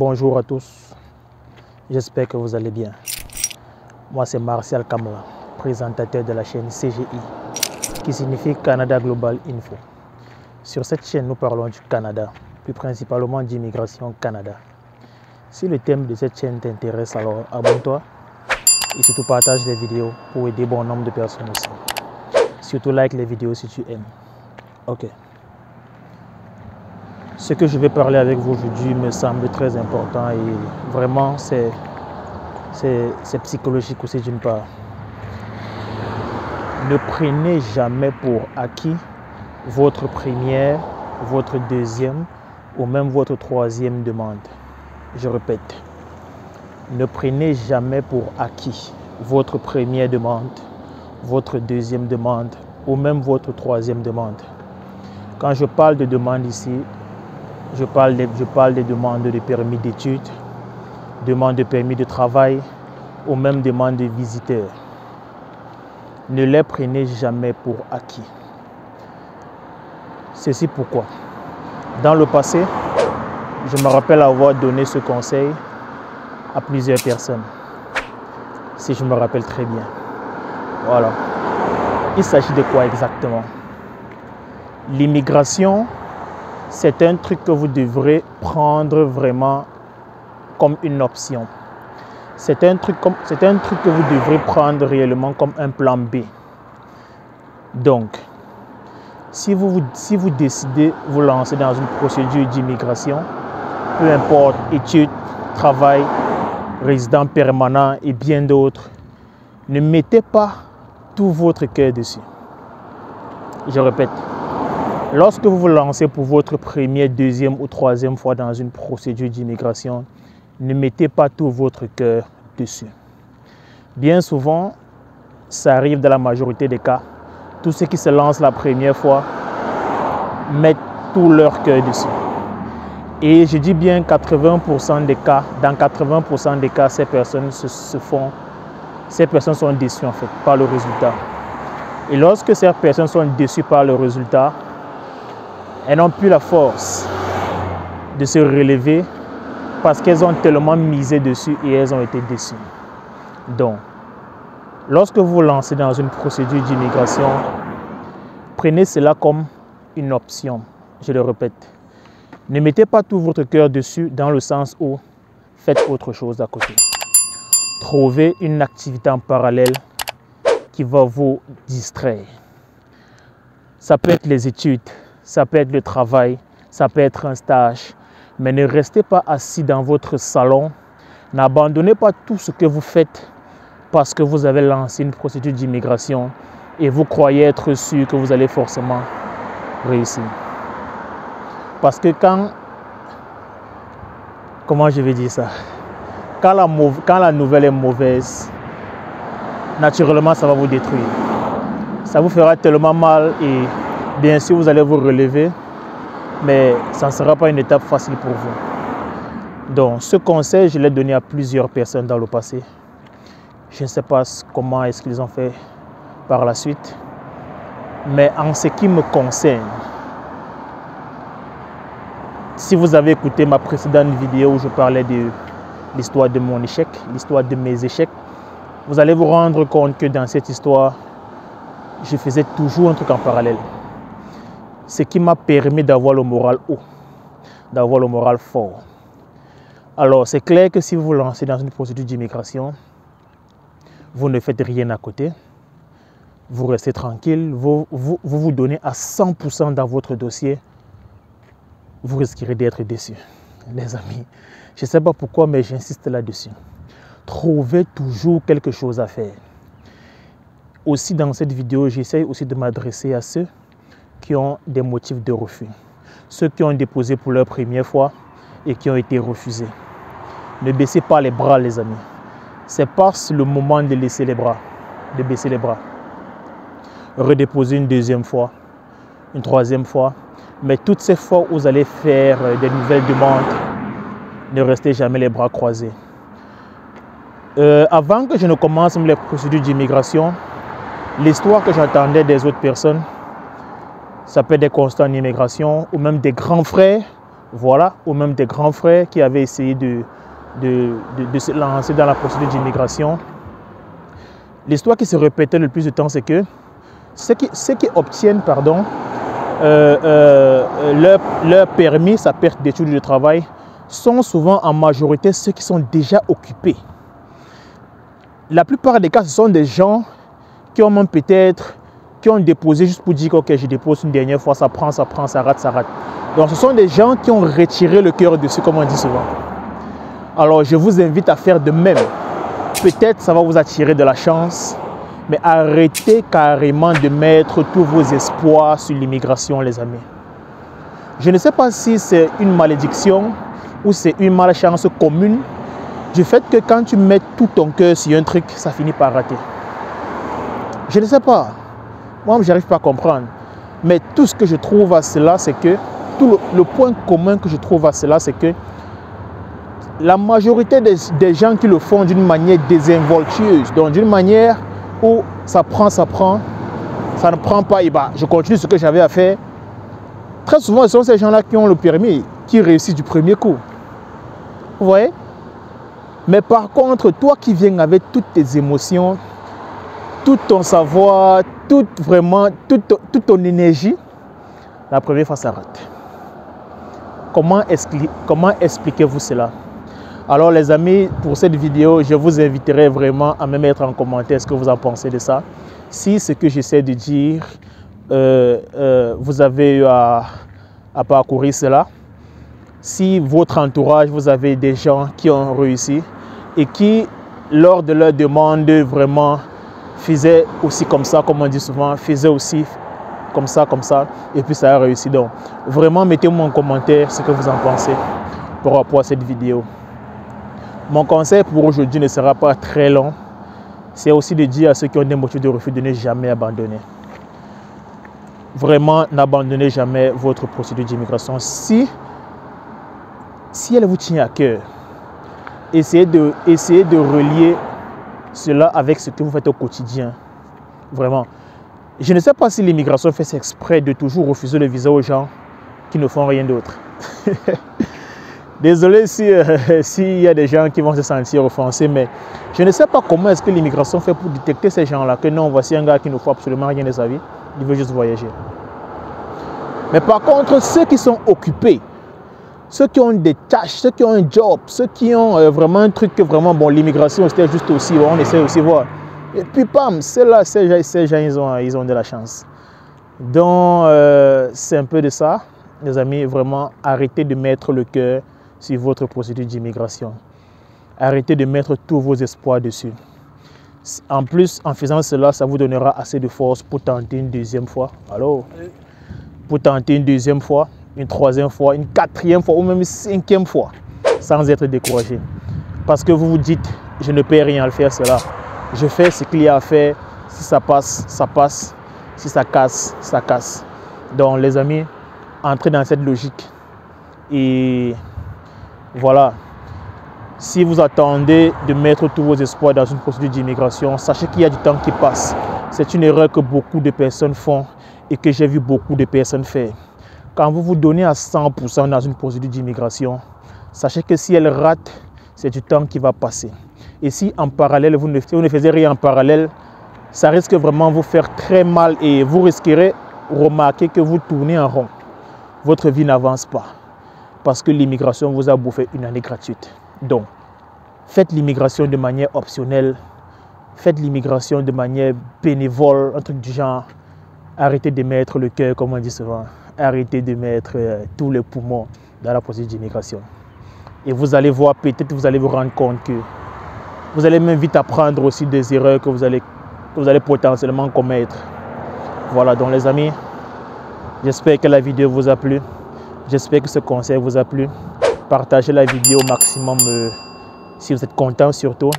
Bonjour à tous, j'espère que vous allez bien. Moi c'est Martial Kamla, présentateur de la chaîne CGI, qui signifie Canada Global Info. Sur cette chaîne, nous parlons du Canada, plus principalement d'immigration Canada. Si le thème de cette chaîne t'intéresse, alors abonne-toi et surtout partage les vidéos pour aider bon nombre de personnes aussi. Surtout like les vidéos si tu aimes. Ok. Ce que je vais parler avec vous aujourd'hui me semble très important et vraiment c'est psychologique aussi d'une part. Ne prenez jamais pour acquis votre première, votre deuxième ou même votre troisième demande. Je répète, ne prenez jamais pour acquis votre première demande, votre deuxième demande ou même votre troisième demande. Quand je parle de demande ici, je parle des demandes de permis d'études, demandes de permis de travail ou même demandes de visiteurs. Ne les prenez jamais pour acquis. Ceci pourquoi? Dans le passé, je me rappelle avoir donné ce conseil à plusieurs personnes. Si je me rappelle très bien. Voilà. Il s'agit de quoi exactement? L'immigration, c'est un truc que vous devrez prendre vraiment comme une option. C'est un truc que vous devrez prendre réellement comme un plan B. Donc, si vous décidez de vous lancer dans une procédure d'immigration, peu importe, études, travail, résident permanent et bien d'autres, ne mettez pas tout votre cœur dessus. Je répète. Lorsque vous vous lancez pour votre première, deuxième ou troisième fois dans une procédure d'immigration, ne mettez pas tout votre cœur dessus. Bien souvent, ça arrive dans la majorité des cas, tous ceux qui se lancent la première fois mettent tout leur cœur dessus. Et je dis bien 80% des cas, dans 80% des cas, ces personnes sont déçues en fait par le résultat. Et lorsque ces personnes sont déçues par le résultat, elles n'ont plus la force de se relever parce qu'elles ont tellement misé dessus et elles ont été déçues. Donc, lorsque vous vous lancez dans une procédure d'immigration, prenez cela comme une option. Je le répète. Ne mettez pas tout votre cœur dessus dans le sens où faites autre chose à côté. Trouvez une activité en parallèle qui va vous distraire. Ça peut être les études. Ça peut être le travail, ça peut être un stage. Mais ne restez pas assis dans votre salon. N'abandonnez pas tout ce que vous faites parce que vous avez lancé une procédure d'immigration et vous croyez être sûr que vous allez forcément réussir. Parce que comment je vais dire ça? Quand la nouvelle est mauvaise, naturellement ça va vous détruire. Ça vous fera tellement mal et bien sûr, vous allez vous relever, mais ça ne sera pas une étape facile pour vous. Donc, ce conseil, je l'ai donné à plusieurs personnes dans le passé. Je ne sais pas comment est-ce qu'ils ont fait par la suite. Mais en ce qui me concerne, si vous avez écouté ma précédente vidéo où je parlais de l'histoire de mon échec, l'histoire de mes échecs, vous allez vous rendre compte que dans cette histoire, je faisais toujours un truc en parallèle. Ce qui m'a permis d'avoir le moral haut, d'avoir le moral fort. Alors, c'est clair que si vous vous lancez dans une procédure d'immigration, vous ne faites rien à côté, vous restez tranquille, vous donnez à 100% dans votre dossier, vous risquerez d'être déçu. Les amis, je ne sais pas pourquoi, mais j'insiste là-dessus. Trouvez toujours quelque chose à faire. Aussi, dans cette vidéo, j'essaie aussi de m'adresser à ceux qui ont des motifs de refus. Ceux qui ont déposé pour leur première fois et qui ont été refusés. Ne baissez pas les bras, les amis. C'est passe le moment de laisser les bras, de baisser les bras. Redéposer une deuxième fois, une troisième fois. Mais toutes ces fois où vous allez faire des nouvelles demandes, ne restez jamais les bras croisés. Avant que je ne commence les procédures d'immigration, l'histoire que j'entendais des autres personnes, ça peut être des constats en immigration ou même des grands frères Voilà, ou même des grands frères qui avaient essayé de se lancer dans la procédure d'immigration. L'histoire qui se répétait le plus de temps, c'est que ceux qui obtiennent leur permis, sa perte d'études de travail, sont souvent en majorité ceux qui sont déjà occupés. La plupart des cas, ce sont des gens qui ont même peut-être, qui ont déposé juste pour dire ok, je dépose une dernière fois, ça prend, ça rate. Donc ce sont des gens qui ont retiré le cœur dessus, comme on dit souvent. Alors je vous invite à faire de même. Peut-être ça va vous attirer de la chance, mais arrêtez carrément de mettre tous vos espoirs sur l'immigration, les amis. Je ne sais pas si c'est une malédiction ou c'est une malchance commune du fait que quand tu mets tout ton cœur sur un truc, ça finit par rater. Je ne sais pas. Moi, je n'arrive pas à comprendre. Mais tout ce que je trouve à cela, c'est que, le point commun que je trouve à cela, c'est que la majorité des gens qui le font d'une manière désinvoltueuse, donc d'une manière où ça prend, ça ne prend pas, et bah, je continue ce que j'avais à faire. Très souvent, ce sont ces gens-là qui ont le permis, qui réussissent du premier coup. Vous voyez? Mais par contre, toi qui viens avec toutes tes émotions, tout ton savoir, toute ton énergie, la première fois, ça rate. Comment expliquez-vous cela? Alors les amis, pour cette vidéo, je vous inviterai vraiment à me mettre en commentaire ce que vous en pensez de ça. Si ce que j'essaie de dire, vous avez eu à parcourir cela, si votre entourage, vous avez des gens qui ont réussi et qui, lors de leur demande, vraiment faisaient aussi comme ça, comme on dit souvent, faisaient aussi comme ça, et puis ça a réussi. Donc, vraiment, mettez-moi en commentaire ce que vous en pensez par rapport à cette vidéo. Mon conseil pour aujourd'hui ne sera pas très long. C'est aussi de dire à ceux qui ont des motifs de refus de ne jamais abandonner. Vraiment, n'abandonnez jamais votre procédure d'immigration. Si elle vous tient à cœur, essayez de relier cela avec ce que vous faites au quotidien. Vraiment. Je ne sais pas si l'immigration fait exprès de toujours refuser le visa aux gens qui ne font rien d'autre. Désolé s'il y a des gens qui vont se sentir offensés, mais je ne sais pas comment est-ce que l'immigration fait pour détecter ces gens-là, que non, voici un gars qui ne fait absolument rien de sa vie, il veut juste voyager. Mais par contre, ceux qui sont occupés, ceux qui ont des tâches, ceux qui ont un job, ceux qui ont vraiment un truc que vraiment, bon, l'immigration, c'était juste aussi, on essaie aussi de voir. Et puis, pam, ces gens, ils ont de la chance. Donc, c'est un peu de ça, les amis, vraiment, arrêtez de mettre le cœur sur votre procédure d'immigration. Arrêtez de mettre tous vos espoirs dessus. En plus, en faisant cela, ça vous donnera assez de force pour tenter une deuxième fois. Allô? Pour tenter une deuxième fois, une troisième fois, une quatrième fois ou même une cinquième fois, sans être découragé. Parce que vous vous dites, je ne peux rien à le faire cela. Je fais ce qu'il y a à faire. Si ça passe, ça passe. Si ça casse, ça casse. Donc les amis, entrez dans cette logique. Et voilà. Si vous attendez de mettre tous vos espoirs dans une procédure d'immigration, sachez qu'il y a du temps qui passe. C'est une erreur que beaucoup de personnes font et que j'ai vu beaucoup de personnes faire. Quand vous vous donnez à 100% dans une procédure d'immigration, sachez que si elle rate, c'est du temps qui va passer. Et si en parallèle, vous ne faisiez rien en parallèle, ça risque vraiment de vous faire très mal et vous risquerez de remarquer que vous tournez en rond. Votre vie n'avance pas parce que l'immigration vous a bouffé une année gratuite. Donc, faites l'immigration de manière optionnelle, faites l'immigration de manière bénévole, un truc du genre. Arrêtez de mettre le cœur, comme on dit souvent. Arrêtez de mettre tous les poumons dans la procédure d'immigration. Et vous allez voir, peut-être vous allez vous rendre compte que vous allez même vite apprendre aussi des erreurs que vous allez potentiellement commettre. Voilà, donc les amis, j'espère que la vidéo vous a plu. J'espère que ce conseil vous a plu. Partagez la vidéo au maximum si vous êtes content surtout.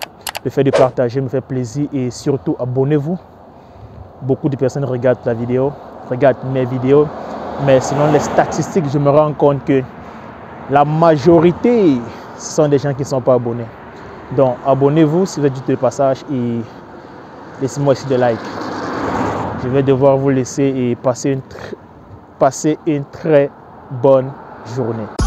Le fait de partager me fait plaisir et surtout abonnez-vous. Beaucoup de personnes regardent la vidéo, regardent mes vidéos, mais selon les statistiques, je me rends compte que la majorité, ce sont des gens qui ne sont pas abonnés. Donc abonnez-vous si vous êtes du passage et laissez-moi aussi des likes. Je vais devoir vous laisser et passer une très bonne journée.